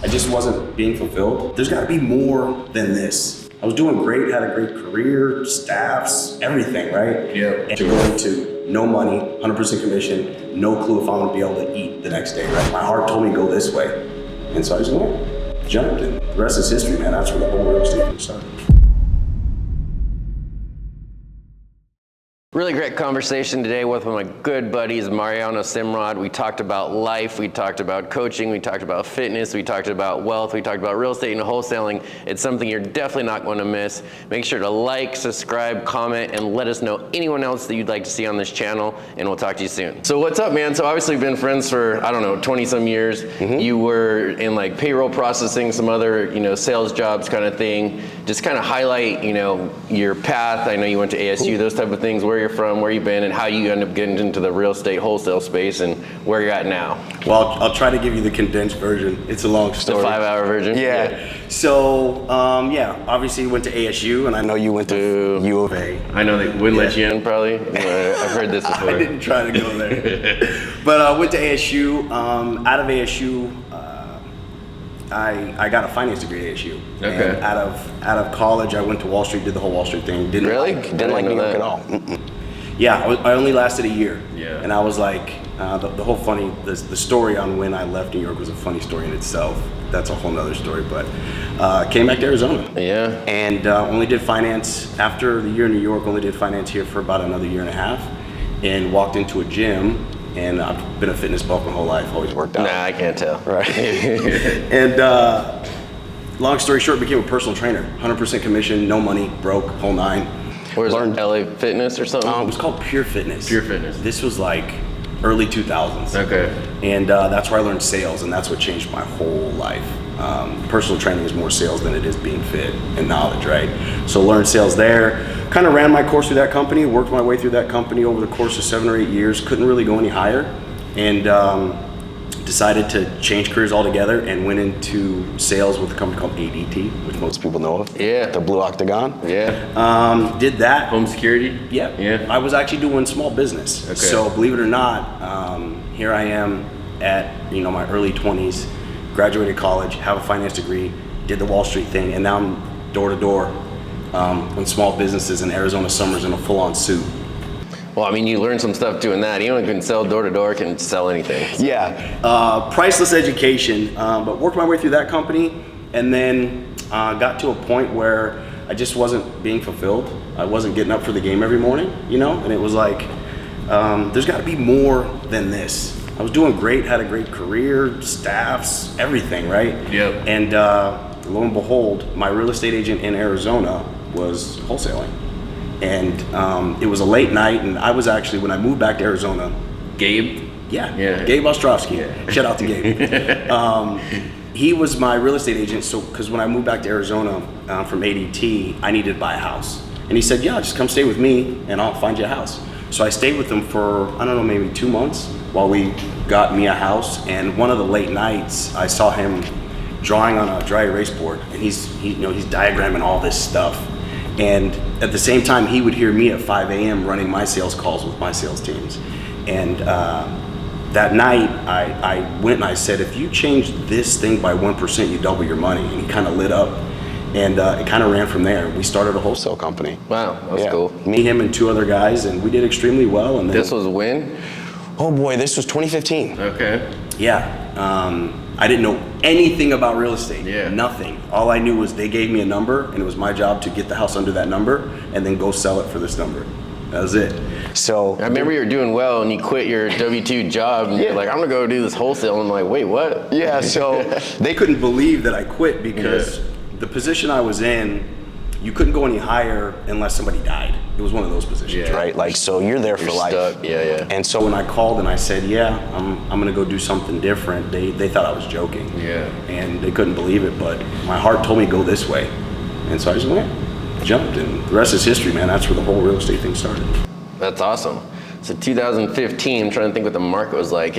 I just wasn't being fulfilled. There's gotta be more than this. I was doing great, had a great career, staffs, everything, right? Yeah. And to go into no money, 100% commission, no clue if I'm gonna be able to eat the next day, right? My heart told me go this way. And so I just went, jumped, and the rest is history, man. That's where the whole real estate thing started. Really great conversation today with one of my good buddies, Marino, Simrod. We talked about life, we talked about coaching, we talked about fitness, we talked about wealth, we talked about real estate and wholesaling. It's something you're definitely not going to miss. Make sure to like, subscribe, comment, and let us know anyone else that you'd like to see on this channel, and we'll talk to you soon. So what's up, man? So obviously we've been friends for, I don't know, 20 some years. You were in like payroll processing, some other, sales jobs kind of thing. Just kind of highlight, your path. I know you went to ASU, those type of things, where you're from, where you've been, and how you end up getting into the real estate wholesale space and where you're at now. Well, I'll try to give you the condensed version. It's a long story. The 5-hour version? Yeah. So, obviously you went to ASU, and I know you went to U of A. I know they wouldn't let you in, probably. I've heard this before. I didn't try to go there. But I went to ASU. Out of ASU, I got a finance degree at ASU. Okay. And out of college, I went to Wall Street, did the whole Wall Street thing. Didn't like New York at all. Yeah, I only lasted a year. Yeah. And I was like, the whole the story on when I left New York was a funny story in itself. That's a whole nother story, but came back to Arizona. Yeah. And only did finance, after the year in New York, only did finance here for about another year and a half, and walked into a gym, and I've been a fitness buff my whole life, always worked out. Nah, I can't tell. Right. And long story short, became a personal trainer, 100% commission, no money, broke, whole nine. Where's LA Fitness or something? It was called Pure Fitness. Pure Fitness. This was like early 2000s. Okay. And that's where I learned sales, and that's what changed my whole life. Personal training is more sales than it is being fit and knowledge, right? So learned sales there, kind of ran my course through that company, worked my way through that company over the course of 7 or 8 years, couldn't really go any higher, and decided to change careers altogether and went into sales with a company called ADT, which most people know of. Yeah. The Blue Octagon. Yeah. Did that. Home security? Yeah. Yeah. I was actually doing small business. Okay. So believe it or not, here I am at my early 20s, graduated college, have a finance degree, did the Wall Street thing, and now I'm door to door on small businesses in Arizona summers in a full-on suit. Well, I mean, you learn some stuff doing that. Anyone who can sell door to door can sell anything. So. Yeah, priceless education, but worked my way through that company, and then got to a point where I just wasn't being fulfilled. I wasn't getting up for the game every morning, and it was like, there's gotta be more than this. I was doing great, had a great career, staffs, everything, right? Yep. And lo and behold, my real estate agent in Arizona was wholesaling. And it was a late night, and I was actually, when I moved back to Arizona. Gabe? Yeah. Gabe Ostrovsky. Yeah. Shout out to Gabe. He was my real estate agent, so because when I moved back to Arizona from ADT, I needed to buy a house. And he said, yeah, just come stay with me, and I'll find you a house. So I stayed with him for, I don't know, maybe 2 months while we got me a house. And one of the late nights, I saw him drawing on a dry erase board, and he's diagramming all this stuff. And at the same time, he would hear me at 5 a.m. running my sales calls with my sales teams. And that night, I went and I said, if you change this thing by 1%, you double your money. And he kind of lit up. And it kind of ran from there. We started a wholesale company. Wow, that's cool. Me, him, and 2 other guys, and we did extremely well. And then, this was when? Oh boy, this was 2015. Okay. Yeah. I didn't know anything about real estate. Yeah. Nothing. All I knew was they gave me a number, and it was my job to get the house under that number and then go sell it for this number. That was it. So I remember you were doing well, and you quit your W-2 job, and you're like, I'm gonna go do this wholesale. And I'm like, wait, what? Yeah. So they couldn't believe that I quit because the position I was in, you couldn't go any higher unless somebody died. It was one of those positions, right? Like, so you're there for life. Stuck. Yeah. And so when I called and I said, yeah, I'm gonna go do something different, they thought I was joking. Yeah. And they couldn't believe it, but my heart told me go this way. And so I just went, jumped, and the rest is history, man. That's where the whole real estate thing started. That's awesome. So 2015, I'm trying to think what the market was like.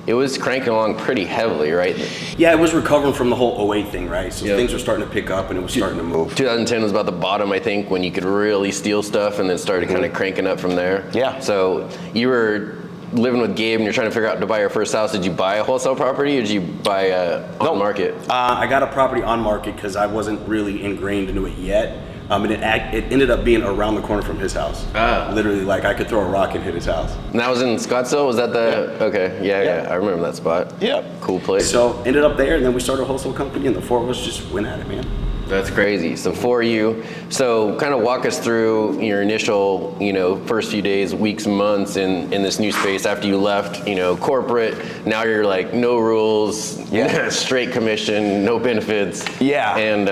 It was cranking along pretty heavily, right? Yeah, it was recovering from the whole 08 thing, right? So things were starting to pick up and it was starting to move. 2010 was about the bottom, I think, when you could really steal stuff, and then started kind of cranking up from there. Yeah. So you were living with Gabe and you're trying to figure out to buy your first house, did you buy a wholesale property or did you buy on market? I got a property on market because I wasn't really ingrained into it yet. And it ended up being around the corner from his house. Literally, like I could throw a rock and hit his house. And that was in Scottsdale? Was that the, okay, yeah, I remember that spot. Yeah. Cool place. So ended up there, and then we started a wholesale company, and the four of us just went at it, man. That's crazy. So for you, so kind of walk us through your initial, first few days, weeks, months in this new space after you left, corporate. Now you're like no rules, straight commission, no benefits. Yeah. And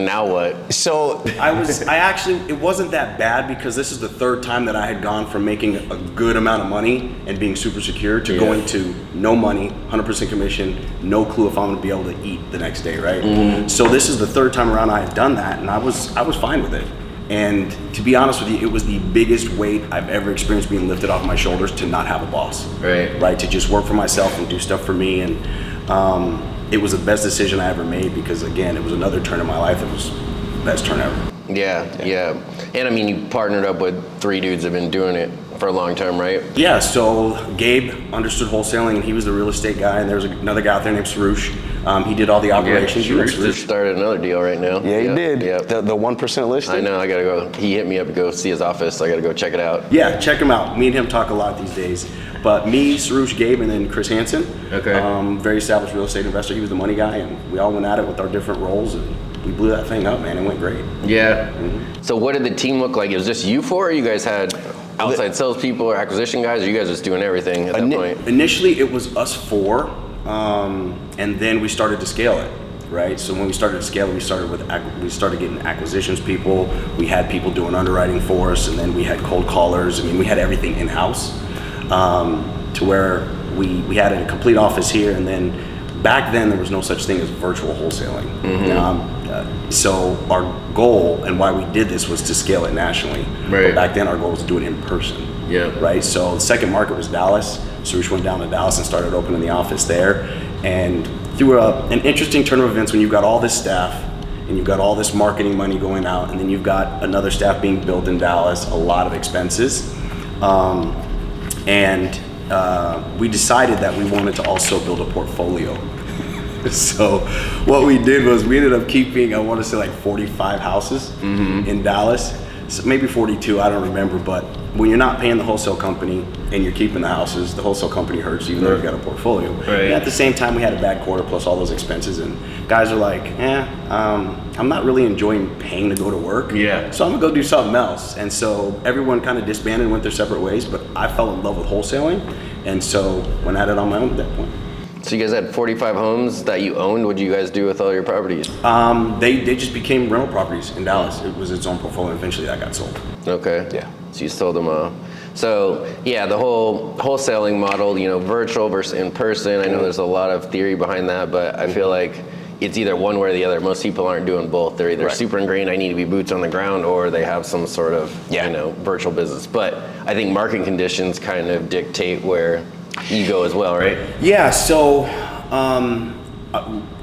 now what? So it wasn't that bad because this is the third time that I had gone from making a good amount of money and being super secure to going to no money, 100% commission, no clue if I'm gonna be able to eat the next day, right? Mm-hmm. So this is the third time around I had done that, and I was fine with it. And to be honest with you, it was the biggest weight I've ever experienced being lifted off my shoulders to not have a boss. Right. To just work for myself and do stuff for me. And it was the best decision I ever made because, again, it was another turn in my life. It was the best turn ever. Yeah. And I mean, you partnered up with 3 dudes that have been doing it for a long time, right? Yeah, so Gabe understood wholesaling, and he was the real estate guy, and there was another guy out there named Sarush. He did all the operations. Yeah, Sarush just started another deal right now. Yeah, he did. Yeah. The 1% listing. I know, I gotta go. He hit me up to go see his office, so I gotta go check it out. Yeah, check him out. Me and him talk a lot these days. But me, Sarush, Gabe, and then Chris Hansen. Okay. Very established real estate investor. He was the money guy, and we all went at it with our different roles, and we blew that thing up, man. It went great. Yeah. Mm-hmm. So what did the team look like? It was just you four, or you guys had outside salespeople or acquisition guys, or you guys just doing everything at that point? Initially, it was us 4, and then we started to scale it, right? So when we started to scale it, we started getting acquisitions people. We had people doing underwriting for us, and then we had cold callers. I mean, we had everything in-house to where we had a complete office here, and then back then there was no such thing as virtual wholesaling. Mm-hmm. So our goal and why we did this was to scale it nationally. Right. But back then our goal was to do it in person. Yeah. Right. So the second market was Dallas. Sarush went down to Dallas and started opening the office there. And through an interesting turn of events, when you've got all this staff and you've got all this marketing money going out, and then you've got another staff being built in Dallas, a lot of expenses, we decided that we wanted to also build a portfolio. So what we did was we ended up keeping, I want to say like 45 houses in Dallas. So maybe 42, I don't remember, but when you're not paying the wholesale company and you're keeping the houses, the wholesale company hurts even though you've got a portfolio. Right. And at the same time, we had a bad quarter plus all those expenses, and guys are like, I'm not really enjoying paying to go to work. Yeah. So I'm gonna go do something else. And so everyone kind of disbanded and went their separate ways, but I fell in love with wholesaling, and so went at it on my own at that point. So you guys had 45 homes that you owned. What did you guys do with all your properties? They just became rental properties in Dallas. It was its own portfolio. Eventually that got sold. Okay. Yeah. So you sold them all. So yeah, the whole wholesaling model, virtual versus in person. I know there's a lot of theory behind that, but I feel like it's either one way or the other. Most people aren't doing both. They're either super ingrained, I need to be boots on the ground, or they have some sort of virtual business. But I think market conditions kind of dictate where you go as well, right? Yeah, so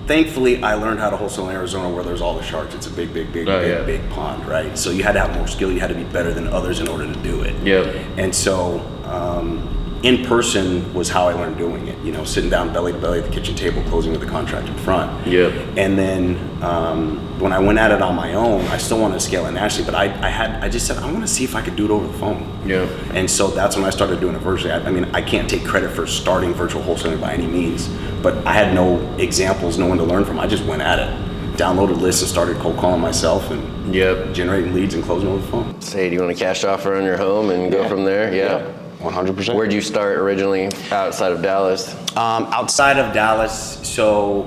thankfully I learned how to wholesale in Arizona where there's all the sharks. It's a big big pond, right? So you had to have more skill, you had to be better than others in order to do it. Yeah. And so in person was how I learned doing it, sitting down belly to belly at the kitchen table, closing with the contract in front. Yeah. And then when I went at it on my own, I still wanted to scale it nationally, but I just said, I want to see if I could do it over the phone. Yeah. And so that's when I started doing it virtually. I mean, I can't take credit for starting virtual wholesaling by any means, but I had no examples, no one to learn from. I just went at it, downloaded lists and started cold calling myself and generating leads and closing over the phone. Say, do you want a cash offer on your home and go from there? Yeah. 100%. Where'd you start originally outside of Dallas? Outside of Dallas, so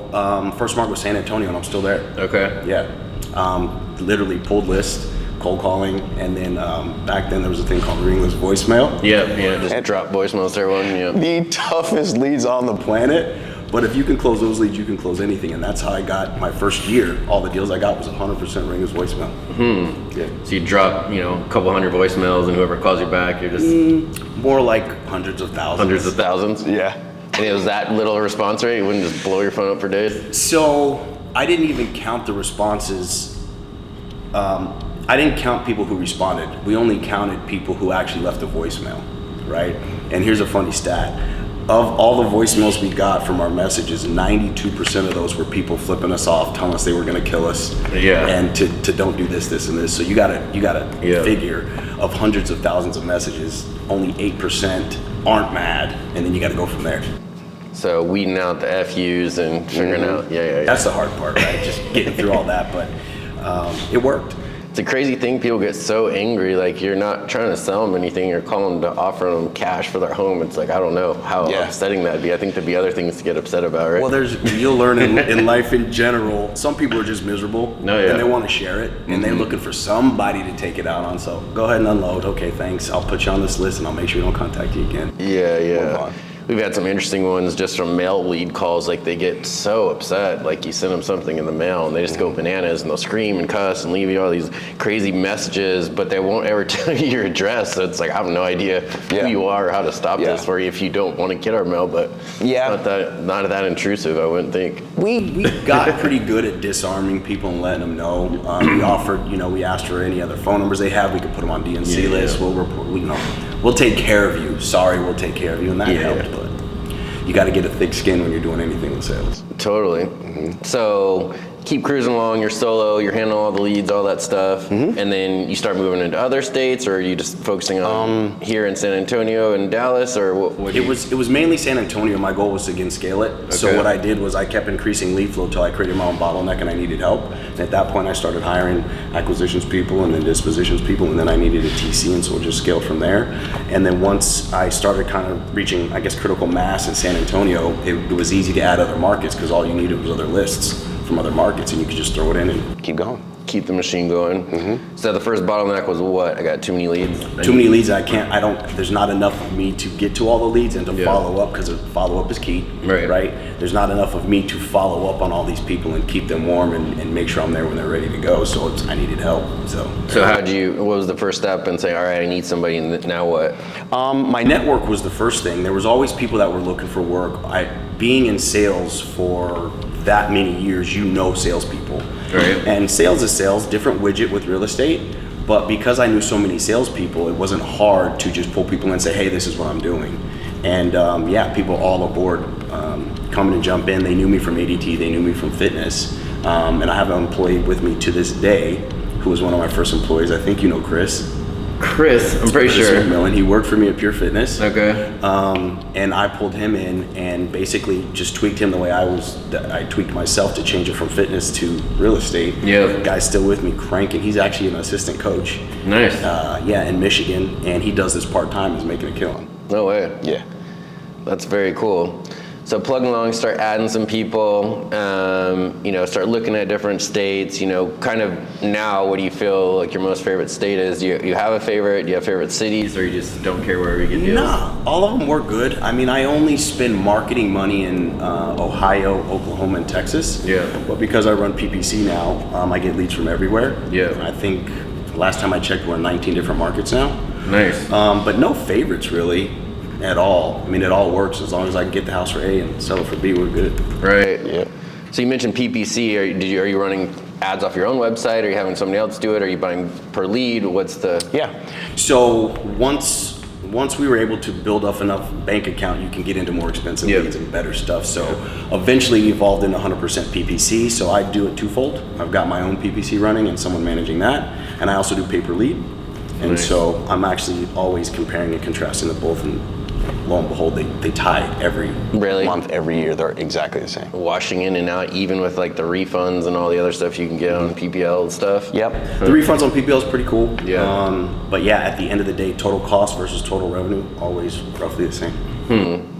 first market was San Antonio, and I'm still there. Okay. Yeah. Literally pulled list, cold calling, and then back then there was a thing called ringless voicemail. Yeah, just drop voicemails to everyone. Yeah. The toughest leads on the Planet. But if you can close those leads, you can close anything, and that's how I got my first year. All the deals I got was 100% ringless voicemail. Yeah. So you drop, a couple hundred voicemails, and whoever calls you back, you're just more like hundreds of thousands. Hundreds of thousands. Yeah. And it was that little response rate. You wouldn't just blow your phone up for days. So I didn't even count the responses. I didn't count people who responded. We only counted people who actually left a voicemail. right? And here's a funny stat. Of all the voicemails we got from our messages, 92% of those were people flipping us off, telling us they were going to kill us, and to don't do this, this, and this. So you gotta figure of hundreds of thousands of messages, only 8% aren't mad, and then you got to go from there. So weeding out the FUs and figuring out, That's the hard part, right? Just getting through all that, but it worked. It's a crazy thing. People get so angry. Like, you're not trying to sell them anything. You're calling them to offer them cash for their home. It's like, I don't know how upsetting that'd be. I think there'd be other things to get upset about, right? Well, you'll learn in life in general, some people are just miserable and they want to share it and they're looking for somebody to take it out on. So go ahead and unload. Okay, thanks. I'll put you on this list and I'll make sure we don't contact you again. Yeah. We've had some interesting ones just from mail lead calls. Like, they get so upset. Like, you send them something in the mail and they just go bananas and they'll scream and cuss and leave you all these crazy messages, but they won't ever tell you your address. So it's like, I have no idea who you are or how to stop this for you if you don't want to get our mail. But it's not that intrusive, I wouldn't think. We got pretty good at disarming people and letting them know. We offered, we asked for any other phone numbers they have. We could put them on DNC list. We'll report. We'll take care of you. Sorry, we'll take care of you, and that helped. But you got to get a thick skin when you're doing anything with sales. Totally. So keep cruising along. You're solo. You're handling all the leads, all that stuff, and then you start moving into other states, or are you just focusing on here in San Antonio and Dallas, or what? It was mainly San Antonio. My goal was to again scale it. Okay. So what I did was I kept increasing lead flow till I created my own bottleneck, and I needed help. And at that point, I started hiring acquisitions people and then dispositions people, and then I needed a TC, and so it just scaled from there. And then once I started kind of reaching, I guess, critical mass in San Antonio, it was easy to add other markets because all you needed was other lists from other markets, and you could just throw it in and keep going. Keep the machine going. So the first bottleneck was what? I got too many leads. Too many leads. There's not enough of me to get to all the leads and to follow up, because follow up is key. Right. There's not enough of me to follow up on all these people and keep them warm and make sure I'm there when they're ready to go. So I needed help. So what was the first step in saying, all right, I need somebody, and now what? My network was the first thing. There was always people that were looking for work. Being in sales for that many years, salespeople. Right. And sales is sales, different widget with real estate. But because I knew so many salespeople, it wasn't hard to just pull people in and say, hey, this is what I'm doing. And people all aboard, come and jump in. They knew me from ADT, they knew me from fitness. And I have an employee with me to this day who was one of my first employees. I think you know Chris. Chris, I'm pretty sure. McMillan. He worked for me at Pure Fitness. Okay. And I pulled him in and basically just tweaked him the way I tweaked myself to change it from fitness to real estate. Yeah. Guy's still with me cranking. He's actually an assistant coach. Nice. In Michigan, and he does this part-time. He's making a killing. No way. Yeah. That's very cool. So plug along, start adding some people, start looking at different states, kind of now, what do you feel like your most favorite state is? Do you have a favorite? Do you have favorite cities, or you just don't care wherever you get deals? Nah, all of them work good. I mean, I only spend marketing money in Ohio, Oklahoma, and Texas. Yeah. But because I run PPC now, I get leads from everywhere. Yeah. I think last time I checked, we're in 19 different markets now. Nice. But no favorites really. At all. I mean, it all works as long as I can get the house for A and sell it for B. We're good. Right. Yeah. So you mentioned PPC. Are you running ads off your own website? Are you having somebody else do it? Are you buying per lead? What's the? Yeah. So once we were able to build up enough bank account, you can get into more expensive leads and better stuff. So eventually we evolved into 100% PPC. So I do it twofold. I've got my own PPC running and someone managing that, and I also do pay per lead. And so I'm actually always comparing and contrasting the both, and lo and behold, they tie every month, every year. They're exactly the same. Washing in and out, even with like the refunds and all the other stuff you can get on PPL and stuff. Yep. The refunds on PPL is pretty cool. Yeah. But at the end of the day, total cost versus total revenue, always roughly the same.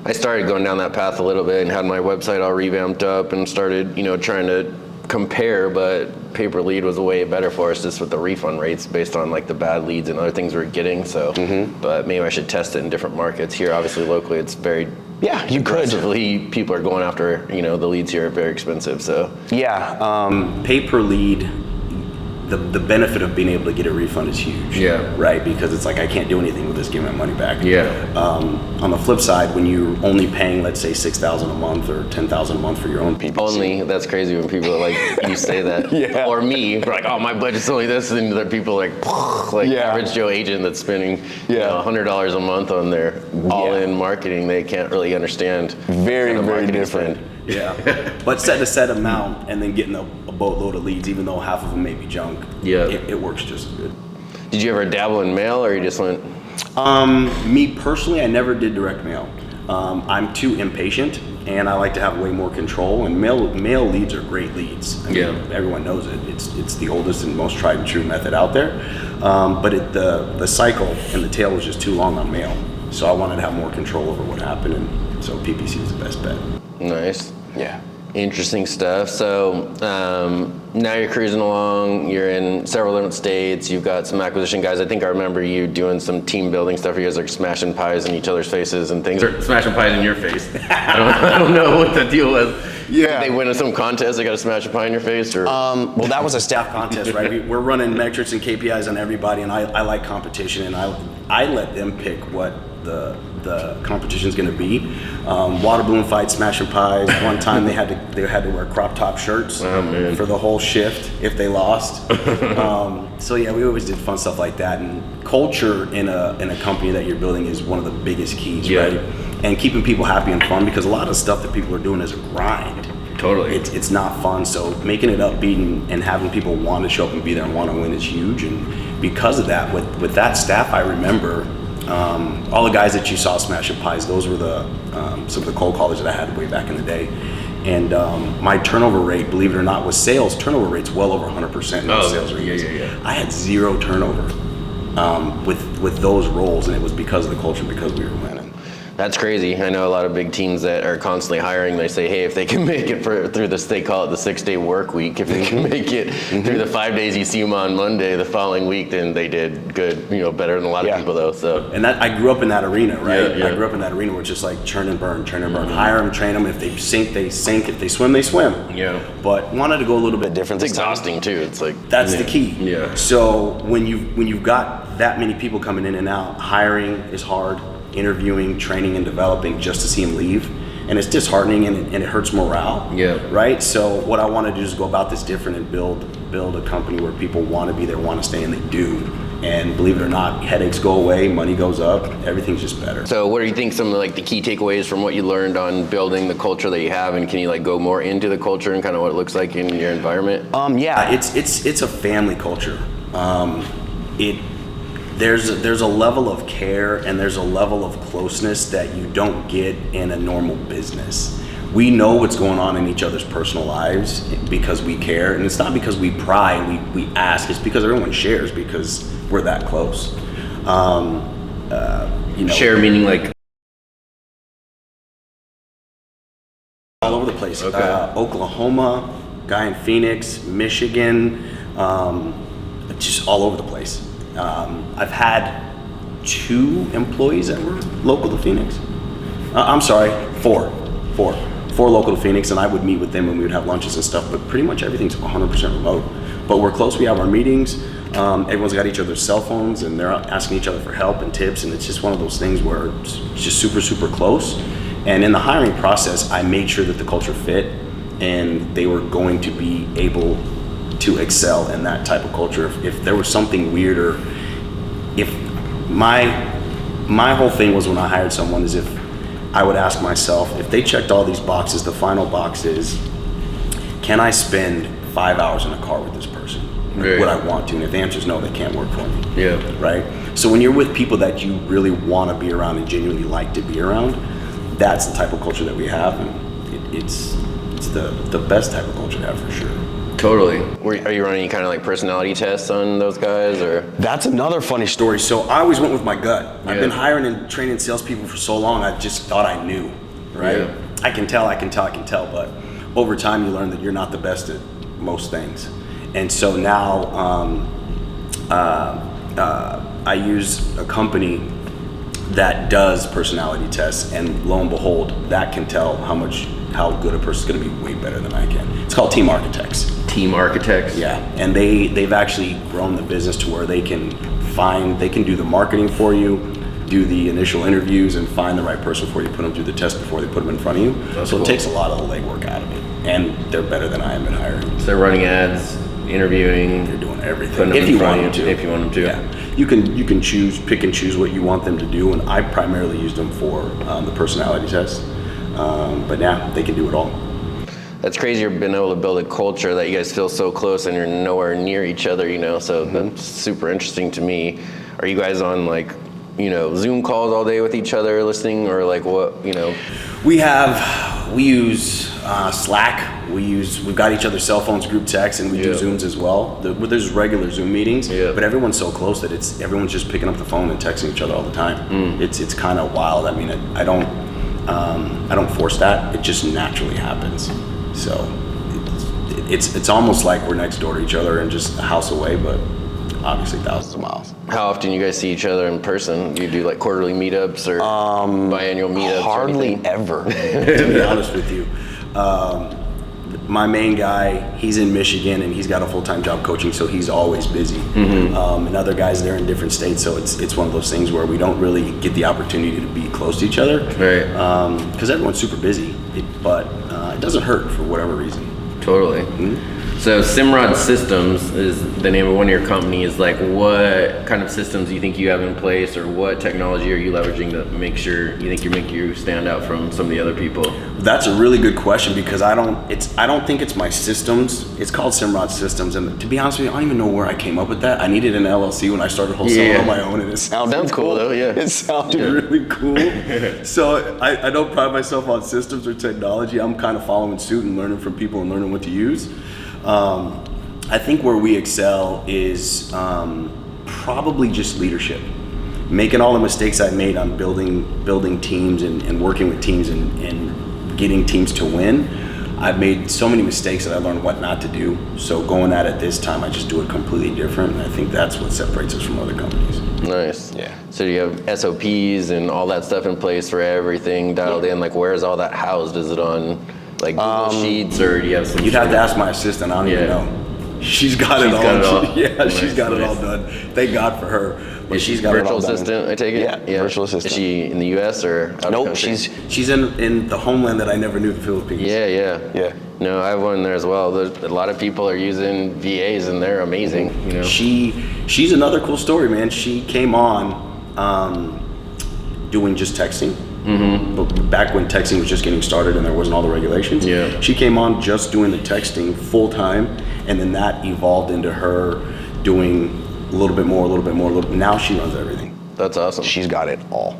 I started going down that path a little bit and had my website all revamped up and started, trying to compare, but pay per lead was way better for us just with the refund rates based on like the bad leads and other things we were getting. So, but maybe I should test it in different markets. Here, obviously, locally, it's very you aggressively. People are going after, the leads here are very expensive. So pay per lead. the benefit of being able to get a refund is huge. Yeah. Right? Because it's like, I can't do anything with this, give my money back. Yeah. On the flip side, when you're only paying, let's say, $6,000 a month or $10,000 a month for your own people. Only, that's crazy when people are like, you say that. Yeah. Or me, like, oh, my budget's only this, and other people are like Yeah. average Joe agent that's spending $100 a month on their all-in marketing. They can't really understand. Very, kind of very marketing different. spend. Yeah, but setting a set amount and then getting a boatload of leads, even though half of them may be junk. Yeah. It works just as good. Did you ever dabble in mail, or you just went? Me personally, I never did direct mail. I'm too impatient, and I like to have way more control. And mail leads are great leads. I mean, everyone knows it. It's the oldest and most tried and true method out there. But the cycle and the tail was just too long on mail. So I wanted to have more control over what happened, and so PPC was the best bet. Nice. Yeah. Interesting stuff. So now you're cruising along. You're in several different states. You've got some acquisition guys. I think I remember you doing some team building stuff. You guys are smashing pies in each other's faces and things. Or smashing pies in your face. I don't know what the deal was. Yeah. Did they win some contest? They got to smash a pie in your face, or? Well, that was a staff contest, right? We're running metrics and KPIs on everybody, and I like competition, and I let them pick what the competition's going to be. Water balloon fights, smashing pies. One time they had to wear crop top shirts for the whole shift if they lost. So yeah, we always did fun stuff like that. And culture in a company that you're building is one of the biggest keys, right? And keeping people happy and fun, because a lot of stuff that people are doing is a grind. Totally. It's not fun. So making it upbeat and having people want to show up and be there and want to win is huge. And because of that, with that staff, I remember all the guys that you saw smashing pies, those were some of the cold callers that I had way back in the day. And my turnover rate, believe it or not, was sales. Turnover rate's well over 100% in those sales rates. Yeah. I had zero turnover with those roles, and it was because of the culture, because we were winning. That's crazy. I know a lot of big teams that are constantly hiring. They say, hey, if they can make it through this, they call it the 6-day work week. If they can make it through the 5 days you see them on Monday, the following week, then they did good. Better than a lot of people though. So. And that I grew up in that arena, right? Yeah. I grew up in that arena where it's just like churn and burn. Hire them, train them. If they sink, they sink. If they swim, they swim. Yeah. But wanted to go a little bit different. It's exhausting too. It's like that's the key. Yeah. So when you've got that many people coming in and out, hiring is hard. Interviewing, training, and developing just to see them leave, and it's disheartening and it hurts morale. Yeah. Right. So what I want to do is go about this different and build a company where people want to be there, want to stay, and they do. And believe it or not, headaches go away, money goes up, everything's just better. So what do you think some of the key takeaways from what you learned on building the culture that you have, and can you go more into the culture and kind of what it looks like in your environment? Yeah, it's a family culture. There's a level of care and there's a level of closeness that you don't get in a normal business. We know what's going on in each other's personal lives because we care, and it's not because we pry and we ask. It's because everyone shares because we're that close. Share meaning like all over the place. Okay. Oklahoma, guy in Phoenix, Michigan, just all over the place. I've had 2 employees that were local to Phoenix. I'm sorry, 4 local to Phoenix, and I would meet with them and we would have lunches and stuff, but pretty much everything's 100% remote. But we're close, we have our meetings, everyone's got each other's cell phones and they're asking each other for help and tips, and it's just one of those things where it's just super, super close. And in the hiring process, I made sure that the culture fit and they were going to be able to excel in that type of culture. If there was something weird, or if my whole thing was when I hired someone is if I would ask myself, if they checked all these boxes, the final box is, can I spend 5 hours in a car with this person? Right. Would I want to? And if the answer is no, they can't work for me. Yeah. Right? So when you're with people that you really want to be around and genuinely like to be around, that's the type of culture that we have, and it's the best type of culture to have for sure. Totally. Are you running any kind of personality tests on those guys, or? That's another funny story. So I always went with my gut. Yeah. I've been hiring and training salespeople for so long, I just thought I knew, right? Yeah. I can tell, but over time you learn that you're not the best at most things. And so now I use a company that does personality tests, and lo and behold, that can tell how good a person's gonna be way better than I can. It's called Team Architects. team architects. Yeah, and they've actually grown the business to where they can do the marketing for you, do the initial interviews, and find the right person for you, put them through the test before they put them in front of you. That's so cool. It takes a lot of the legwork out of it, and they're better than I am at hiring. So they're running ads, interviewing, They're doing everything. putting them If in you front want of them you, to. if you want them to. Yeah, you can pick and choose what you want them to do, and I primarily use them for the personality test. But yeah, they can do it all. That's crazy. You've been able to build a culture that you guys feel so close and you're nowhere near each other, you know, so that's super interesting to me. Are you guys on like, you know, Zoom calls all day with each other listening, or like what, you know? We use Slack. We've got each other's cell phones, group text, and we do Zooms as well. There's regular Zoom meetings, but everyone's so close that everyone's just picking up the phone and texting each other all the time. It's kind of wild. I mean, I don't force that. It just naturally happens. So it's almost like we're next door to each other and just a house away, but obviously thousands of miles. How often you guys see each other in person? Do you do like quarterly meetups or biannual meetups? Hardly ever. To be honest with you, my main guy, he's in Michigan and he's got a full-time job coaching, so he's always busy. And other guys, they're in different states, so it's one of those things where we don't really get the opportunity to be close to each other, Right. Because everyone's super busy. But it doesn't hurt for whatever reason. Totally. So Simrod Systems is the name of one of your companies. Like, what kind of systems do you think you have in place, or what technology are you leveraging to make sure you think you make you stand out from some of the other people? That's a really good question, because I don't think it's my systems. It's called Simrod Systems, and to be honest with you, I don't even know where I came up with that. I needed an LLC when I started wholesaling on my own, and it sounded cool though. Yeah, it sounded really cool. So I don't pride myself on systems or technology. I'm kind of following suit and learning from people and learning what to use. I think where we excel is probably just leadership. Making all the mistakes I made on building teams and working with teams and getting teams to win. I've made so many mistakes that I learned what not to do. So going at it this time, I just do it completely different. And I think that's what separates us from other companies. Nice. Yeah. So you have SOPs and all that stuff in place for everything dialed in. Like, where is all that housed? Is it on like Google Sheets, or do you have some? You'd have to ask my assistant. I don't even know. She's got it all. She's got it all done. Thank God for her. But she's got virtual it all done. assistant, I take it? Yeah, virtual assistant. Is she in the US or out of Nope, country? She's in the homeland that I never knew, the Philippines. Yeah. No, I have one there as well. There's a lot of people are using VAs and they're amazing. You know, she's another cool story, man. She came on doing just texting. But back when texting was just getting started and there wasn't all the regulations. Yeah. She came on just doing the texting full time, and then that evolved into her doing a little bit more. Now she runs everything. that's awesome. She's got it all.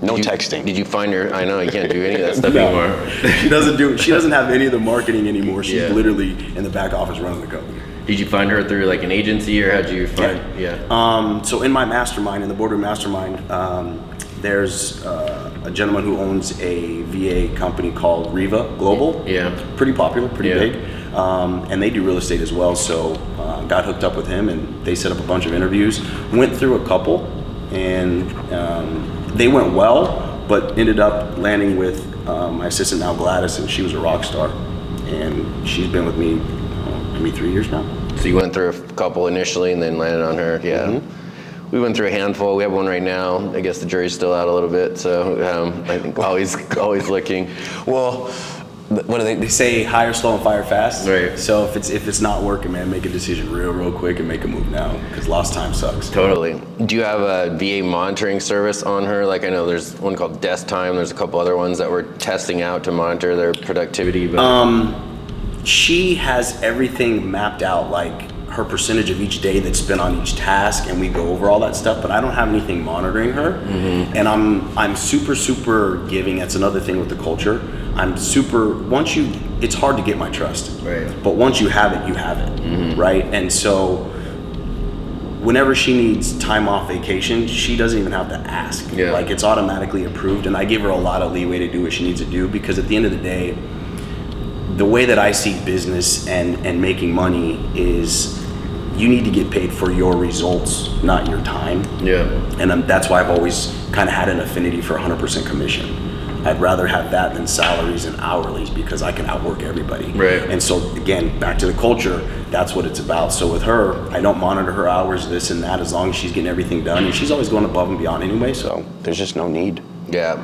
No texting. Did you find her? I know you can't do any of that stuff anymore. She doesn't have any of the marketing anymore. She's Yeah. literally in the back office running the company. Did you find her through like an agency, or how'd you find? Yeah. So in my mastermind, in the boardroom mastermind, there's a gentleman who owns a VA company called Riva Global. Yeah. Pretty popular, pretty Yeah. big. And they do real estate as well. So got hooked up with him, and they set up a bunch of interviews. Went through a couple, and they went well, but ended up landing with my assistant now, Gladys, and she was a rock star. And she's been with me maybe 3 years now. So you went through a couple initially and then landed on her. Yeah. We went through a handful. We have one right now. I guess the jury's still out a little bit, so I think always looking. Well, what do they say? Hire slow and fire fast. Right. So if it's not working, man, make a decision real quick and make a move now, because lost time sucks. Totally. Do you have a VA monitoring service on her? Like, I know there's one called Desk Time. There's a couple other ones that we're testing out to monitor their productivity. But She has everything mapped out, like her percentage of each day that's spent on each task, and we go over all that stuff, but I don't have anything monitoring her. And I'm super giving. That's another thing with the culture. It's hard to get my trust. Right. But once you have it, you have it. Right? And so whenever she needs time off vacation, she doesn't even have to ask. Yeah. Like, it's automatically approved, and I give her a lot of leeway to do what she needs to do, because at the end of the day, the way that I see business and making money is you need to get paid for your results, not your time. yeah. And that's why I've always kind of had an affinity for 100% commission. I'd rather have that than salaries and hourlies because I can outwork everybody. Right. And so again, back to the culture, that's what it's about. So with her, I don't monitor her hours, this and that, as long as she's getting everything done. And she's always going above and beyond anyway, so there's just no need. Yeah.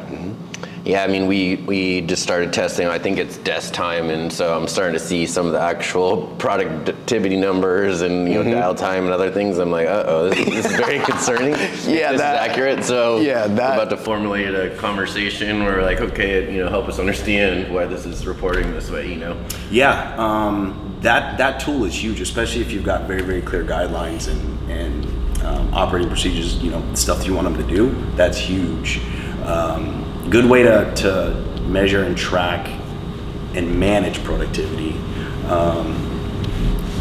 Yeah, I mean, we just started testing, I think it's desk time, and so I'm starting to see some of the actual productivity numbers and, you know, dial time and other things. I'm like, this is very concerning. This is accurate. So we're about to formulate a conversation where we're like, okay, you know, help us understand why this is reporting this way, you know? Yeah, that tool is huge, especially if you've got very, very clear guidelines and operating procedures, you know, stuff that you want them to do. That's huge. Good way to measure and track and manage productivity.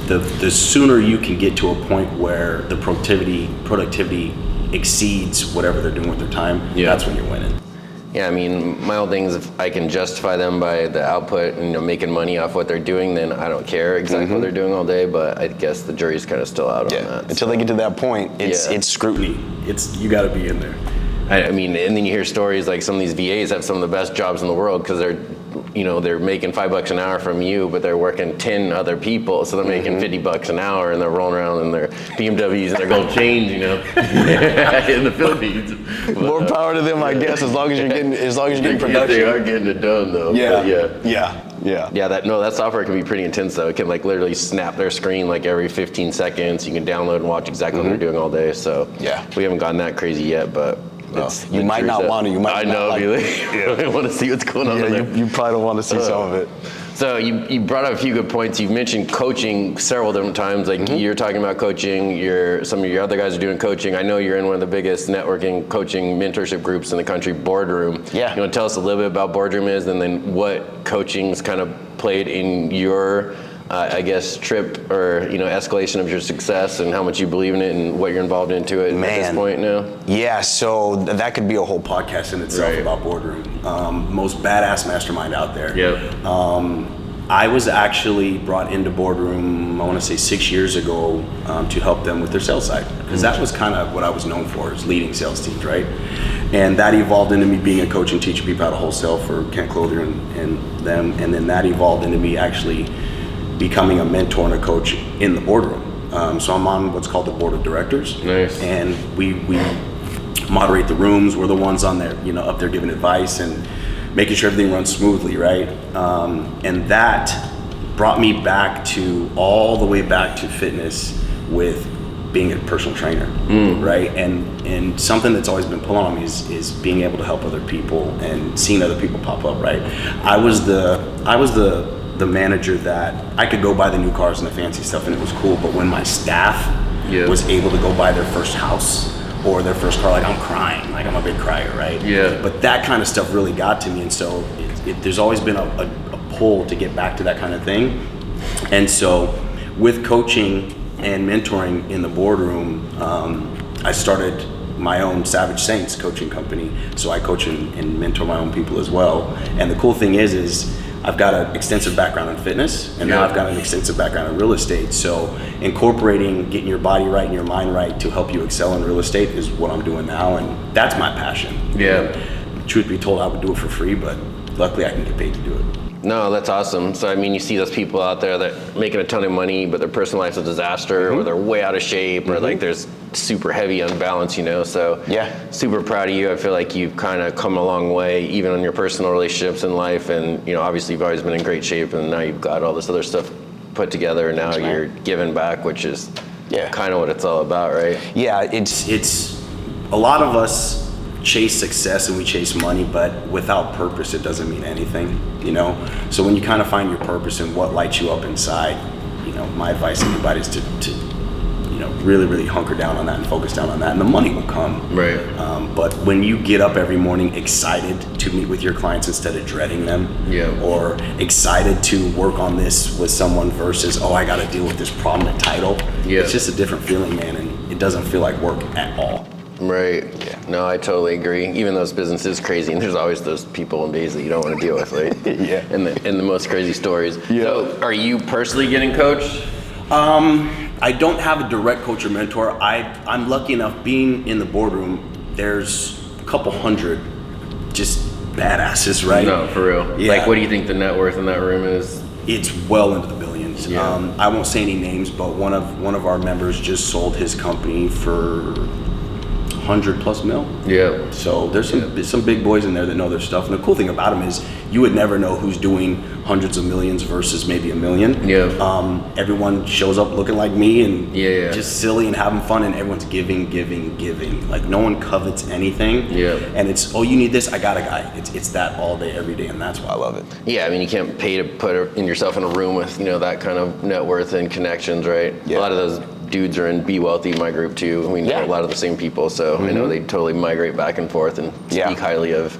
The sooner you can get to a point where the productivity exceeds whatever they're doing with their time, that's when you're winning. Yeah, I mean, my whole thing is if I can justify them by the output and, you know, making money off what they're doing, then I don't care exactly what they're doing all day, but I guess the jury's kind of still out on that. Until they get to that point, it's scrutiny. You got to be in there. I mean, and then you hear stories like some of these VAs have some of the best jobs in the world because they're making $5 an hour from you, but they're working 10 other people, so they're making $50 an hour, and they're rolling around in their BMWs and their gold chains, you know, in the Philippines. More power to them, I guess, as long as you're getting production. They are getting it done, though. Yeah. That software can be pretty intense, though. It can like literally snap their screen like every 15 seconds. You can download and watch exactly what they're doing all day. So we haven't gotten that crazy yet, but. You might not want to. You might. I know. I want to see what's going on. You probably don't want to see some of it. So you brought up a few good points. You've mentioned coaching several different times. Like you're talking about coaching. Some of your other guys are doing coaching. I know you're in one of the biggest networking coaching mentorship groups in the country, Boardroom. Yeah. You want to tell us a little bit about Boardroom is, and then what coaching's kind of played in your I guess trip or escalation of your success and how much you believe in it and what you're involved into it at this point now? Yeah, so that could be a whole podcast in itself about Boardroom. Most badass mastermind out there. Yeah. I was actually brought into Boardroom, I want to say 6 years ago, to help them with their sales side, because that was kind of what I was known for, is leading sales teams, right? And that evolved into me being a coach and teaching people how to wholesale for Kent Clothier and them, and then that evolved into me actually becoming a mentor and a coach in the boardroom. So I'm on what's called the board of directors. Nice. And we moderate the rooms. We're the ones on there, up there giving advice and making sure everything runs smoothly, right? And that brought me all the way back to fitness with being a personal trainer, right? And something that's always been pulling on me is being able to help other people and seeing other people pop up, right? I was the manager that I could go buy the new cars and the fancy stuff and it was cool, but when my staff was able to go buy their first house or their first car, like I'm crying, like I'm a big crier, right? Yeah. But that kind of stuff really got to me, and so there's always been a pull to get back to that kind of thing. And so with coaching and mentoring in the boardroom, I started my own Savage Saints coaching company. So I coach and mentor my own people as well. And the cool thing is I've got an extensive background in fitness, and now I've got an extensive background in real estate. So incorporating getting your body right and your mind right to help you excel in real estate is what I'm doing now, and that's my passion. Yeah. Truth be told, I would do it for free, but luckily I can get paid to do it. No, that's awesome. So, I mean, you see those people out there that are making a ton of money, but their personal life's a disaster, or they're way out of shape, or like there's super heavy unbalance, So, super proud of you. I feel like you've kind of come a long way, even on your personal relationships in life. And, obviously you've always been in great shape, and now you've got all this other stuff put together, and now you're giving back, which is kind of what it's all about, right? Yeah, it's a lot of us chase success and we chase money, but without purpose it doesn't mean anything, So when you kind of find your purpose and what lights you up inside, my advice to anybody is to really, really hunker down on that and focus down on that, and the money will come. Right. But when you get up every morning excited to meet with your clients instead of dreading them, or excited to work on this with someone versus, I got to deal with this prominent title, it's just a different feeling, man, and it doesn't feel like work at all. Right. Yeah. No, I totally agree. Even though this business is crazy, and there's always those people and days that you don't want to deal with, right? And the most crazy stories. Yeah. So, are you personally getting coached? I don't have a direct coach or mentor. I'm lucky enough being in the boardroom. There's a couple hundred just badasses, right? No, for real. Yeah. Like, what do you think the net worth in that room is? It's well into the billions. Yeah. I won't say any names, but one of our members just sold his company for 100+ mil. Yeah. So there's some big boys in there that know their stuff. And the cool thing about them is you would never know who's doing hundreds of millions versus maybe $1 million. Yeah. Everyone shows up looking like me and Yeah. just silly and having fun, and everyone's giving. Like no one covets anything. Yeah. And it's, oh, you need this, I got a guy. It's that all day, every day, and that's why I love it. Yeah, I mean, you can't pay to put yourself in a room with, that kind of net worth and connections, right? Yeah. A lot of those dudes are in Be Wealthy, my group too. We know a lot of the same people, so I know they totally migrate back and forth and speak highly of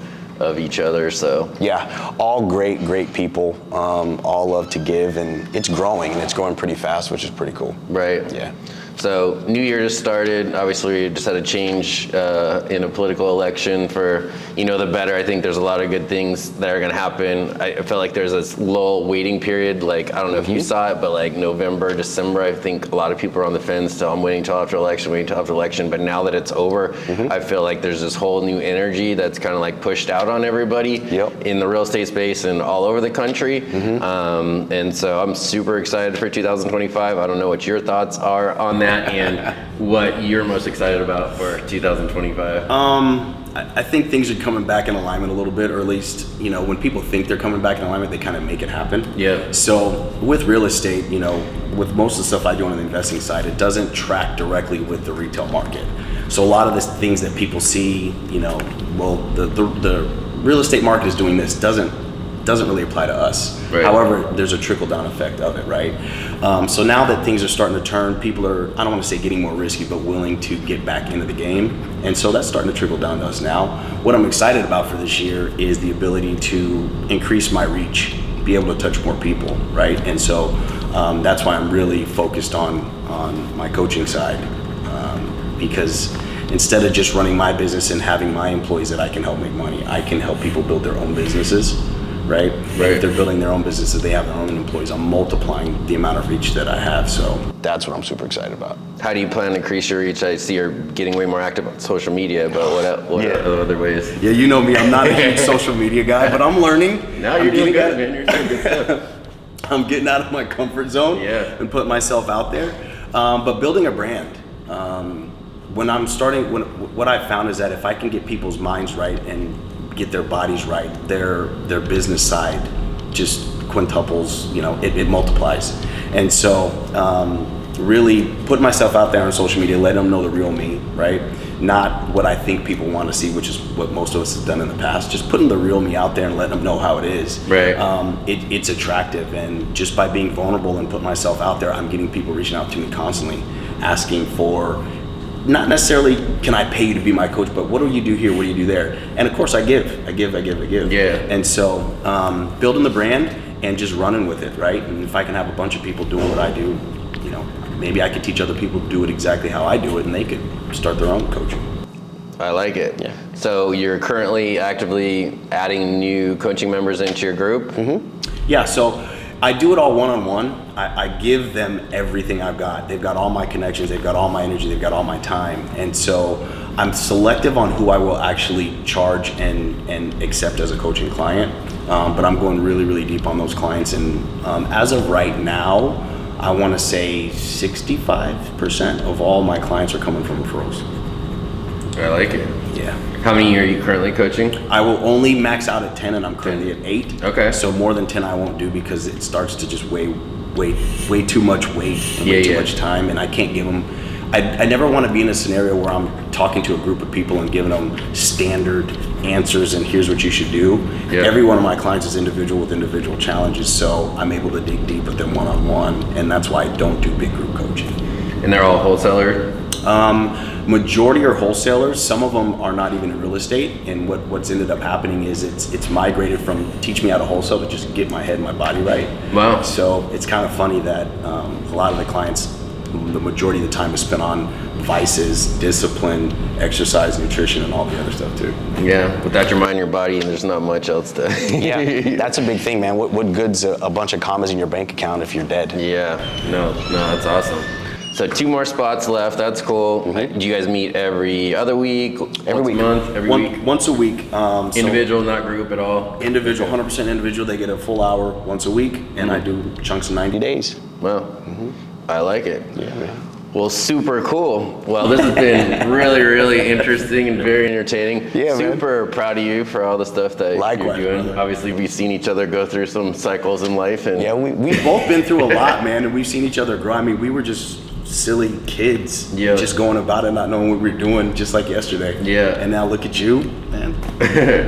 each other, so. Yeah, all great people, all love to give, and it's growing pretty fast, which is pretty cool. Right. Yeah. So new year just started. Obviously, we just had a change in a political election for the better. I think there's a lot of good things that are going to happen. I feel like there's this lull waiting period. Like, I don't know if you saw it, but like November, December, I think a lot of people are on the fence still. I'm waiting till after election. But now that it's over, I feel like there's this whole new energy that's kind of like pushed out on everybody in the real estate space and all over the country. And so I'm super excited for 2025. I don't know what your thoughts are on that and what you're most excited about for 2025. I think things are coming back in alignment a little bit, or at least, when people think they're coming back in alignment, they kind of make it happen. Yeah. So with real estate, with most of the stuff I do on the investing side, it doesn't track directly with the retail market. So a lot of the things that people see, the real estate market is doing this doesn't really apply to us. Right. However, there's a trickle-down effect of it, right? So now that things are starting to turn, people are, I don't want to say getting more risky, but willing to get back into the game. And so that's starting to trickle down to us now. What I'm excited about for this year is the ability to increase my reach, be able to touch more people, right? And so that's why I'm really focused on my coaching side, because instead of just running my business and having my employees that I can help make money, I can help people build their own businesses. Right? If they're building their own businesses, they have their own employees. I'm multiplying the amount of reach that I have. So that's what I'm super excited about. How do you plan to increase your reach? I see you're getting way more active on social media, but what other ways? Yeah, you know me. I'm not a huge social media guy, but I'm learning. Now you're doing good, man. You're doing good stuff. I'm getting out of my comfort zone and putting myself out there. But building a brand. What I found is that if I can get people's minds right and get their bodies right, their business side just quintuples, it multiplies. And so really putting myself out there on social media, letting them know the real me, right? Not what I think people want to see, which is what most of us have done in the past. Just putting the real me out there and letting them know how it is. Right. It's attractive, and just by being vulnerable and putting myself out there, I'm getting people reaching out to me constantly, asking for, not necessarily can I pay you to be my coach, but what do you do here? What do you do there? And of course I give. Yeah. And so building the brand and just running with it, right? And if I can have a bunch of people doing what I do, maybe I could teach other people to do it exactly how I do it, and they could start their own coaching. I like it. Yeah. So you're currently actively adding new coaching members into your group? Yeah, so I do it all one-on-one. I give them everything I've got. They've got all my connections, they've got all my energy, they've got all my time. And so I'm selective on who I will actually charge and accept as a coaching client. But I'm going really, really deep on those clients. And as of right now, I want to say 65% of all my clients are coming from referrals. I like it. Yeah. How many are you currently coaching? I will only max out at 10, and I'm currently at 8. Okay. So more than 10 I won't do, because it starts to just weigh too much weight and way too much time, and I can't give them. I never want to be in a scenario where I'm talking to a group of people and giving them standard answers and here's what you should do. Yeah. Every one of my clients is individual with individual challenges, so I'm able to dig deep with them one-on-one, and that's why I don't do big group coaching. And they're all wholesaler? Majority are wholesalers. Some of them are not even in real estate, and what's ended up happening is it's migrated from teach me how to wholesale to just get my head and my body right. Wow. So it's kind of funny that a lot of the clients, the majority of the time is spent on vices, discipline, exercise, nutrition, and all the other stuff too. Yeah, without your mind, your body, and there's not much else to. Yeah, that's a big thing, man. What good's a bunch of commas in your bank account if you're dead? Yeah, no, that's awesome. So 2 more spots left. That's cool. Mm-hmm. Do you guys meet every other week? Every week. Month? Every week? Once a week. Individual, not group at all? Individual, 100% individual. They get a full hour once a week, and I do chunks of 90 days. Wow. I like it. Yeah, man. Well, super cool. Well, this has been really, really interesting and very entertaining. Yeah, man. Super proud of you for all the stuff that Likewise, you're doing. brother. Obviously, we've seen each other go through some cycles in life, and Yeah, We've both been through a lot, man, and we've seen each other grow. I mean, we were just silly kids, Yeah. just going about it, not knowing what we were doing, just like yesterday. Yeah. And now look at you, man.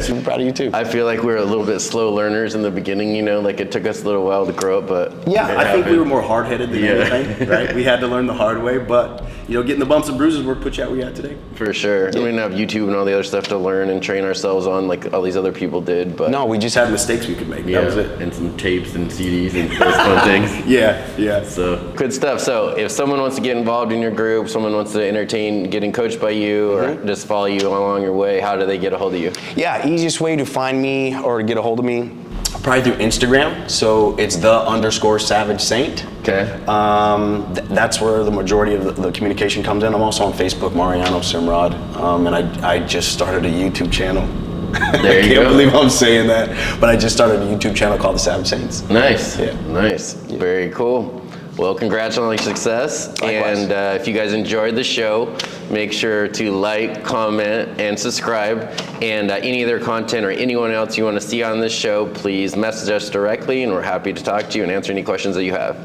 Super proud of you too. I feel like we were a little bit slow learners in the beginning. You know, like it took us a little while to grow up, but Yeah, it I think we happened. were more hard-headed than anything, right? We had to learn the hard way, but getting the bumps and bruises put you out where you at today. For sure. We didn't have YouTube and all the other stuff to learn and train ourselves on like all these other people did, but No, we just had mistakes we could make. yeah, That was it. and some tapes and CDs and those fun things. Yeah. So good stuff. So if someone wants to get involved in your group, someone wants to entertain getting coached by you or just follow you along your way, how do they get a hold of you? Yeah, easiest way to find me or get a hold of me, Probably through Instagram. So it's _Savage Saint. Okay. That's where the majority of the communication comes in. I'm also on Facebook, Mariano Simrod, and I just started a YouTube channel. There you I can't go. believe I'm saying that, but I just started a YouTube channel called The Savage Saints. Nice. Yeah. Nice. Very cool. Well, congrats on all your success. Likewise. And if you guys enjoyed the show, make sure to like, comment, and subscribe. And any of their content or anyone else you want to see on this show, please message us directly, and we're happy to talk to you and answer any questions that you have.